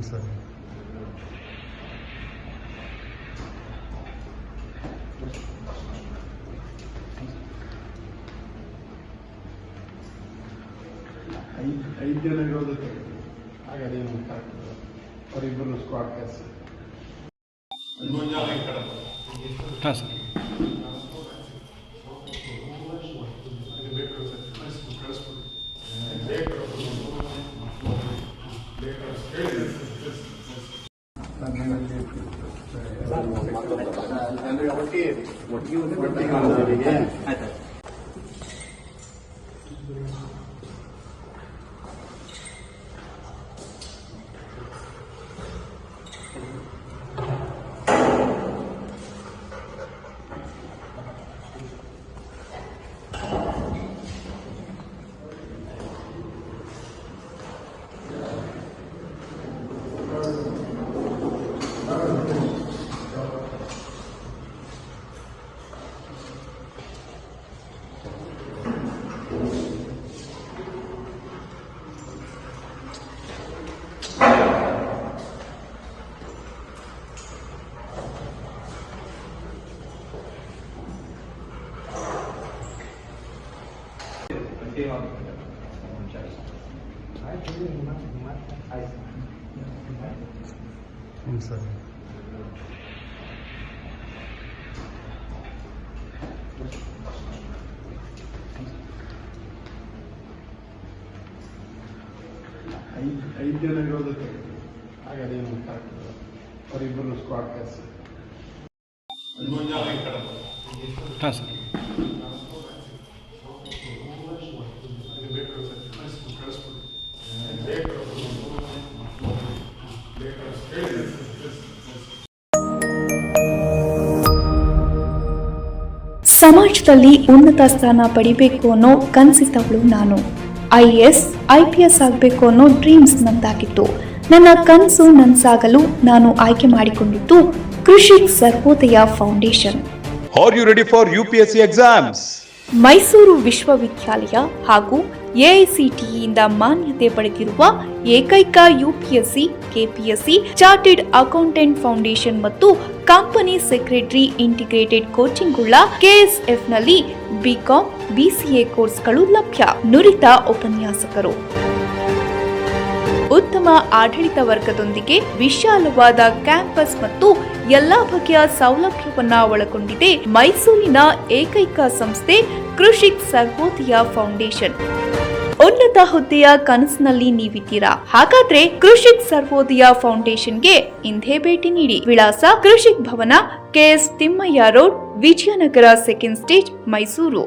Sir ಐದು ಜನ ಇರೋದಕ್ಕೆ ಹಾಗಾದ್ರೆ ಅವರಿಬ್ಬರು ಸ್ಕ್ವಾಡ್ ಕೆಲಸ. ಹಾಂ ಸರ್. ಸರ್ ಐದು ಜನ ಇರೋದಕ್ಕೆ ಹಾಗಾದ್ರೆ ಅವರಿಬ್ಬರು ಸ್ಕ್ವಾಡ್ ಕೆಲಸ. ಹಾಂ ಸರ್. ಸಮಾಜದಲ್ಲಿ ಉನ್ನತ ಸ್ಥಾನ ಪಡಿಬೇಕು ಅನ್ನೋ ಕನಸಿದ್ದವಳು ನಾನು. IAS IPS ಆಗಬೇಕು ಅನ್ನೋ ಡ್ರೀಮ್ಸ್ ನಂದಾಗಿತ್ತು. ನನ್ನ ಕನಸು ನನಸಾಗಲು ನಾನು ಆಯ್ಕೆ ಮಾಡಿಕೊಂಡಿದ್ದು Krishik Sarvodaya foundation. Are you ready for UPSC exams? Mysuru ವಿಶ್ವವಿದ್ಯಾಲಯ ಹಾಗೂ AICTEಯಿಂದ ಮಾನ್ಯತೆ ಪಡೆದಿರುವ ಏಕೈಕ UPSC, KPSC, chartered accountant foundation ಮತ್ತು ಕಂಪನಿ ಸೆಕ್ರೆಟರಿ ಇಂಟಿಗ್ರೇಟೆಡ್ ಕೋಚಿಂಗ್ ಉಳ್ಳ KSFನಲ್ಲಿ BCom, BCA ಕೋರ್ಸ್ಗಳು ಲಭ್ಯ. ನುರಿತ ಉಪನ್ಯಾಸಕರು, ಉತ್ತಮ ಆಡಳಿತ ವರ್ಗದೊಂದಿಗೆ ವಿಶಾಲವಾದ ಕ್ಯಾಂಪಸ್ ಮತ್ತು ಎಲ್ಲಾ ಬಗೆಯ ಸೌಲಭ್ಯವನ್ನ ಒಳಗೊಂಡಿದೆ ಮೈಸೂರಿನ ಏಕೈಕ ಸಂಸ್ಥೆ ಕೃಷಿಕ್ ಸರ್ವೋದಯ ಫೌಂಡೇಶನ್. ಉನ್ನತ ಹುದ್ದೆಯ ಕನಸಿನಲ್ಲಿ ನೀವಿದ್ದೀರಾ? ಹಾಗಾದ್ರೆ ಕೃಷಿಕ್ ಸರ್ವೋದಯ ಫೌಂಡೇಶನ್ಗೆ ಇಂದೇ ಭೇಟಿ ನೀಡಿ. ವಿಳಾಸ: Krishik Bhavan, KS Thimmaiah road, Vijayanagar, 2nd stage, Mysuru.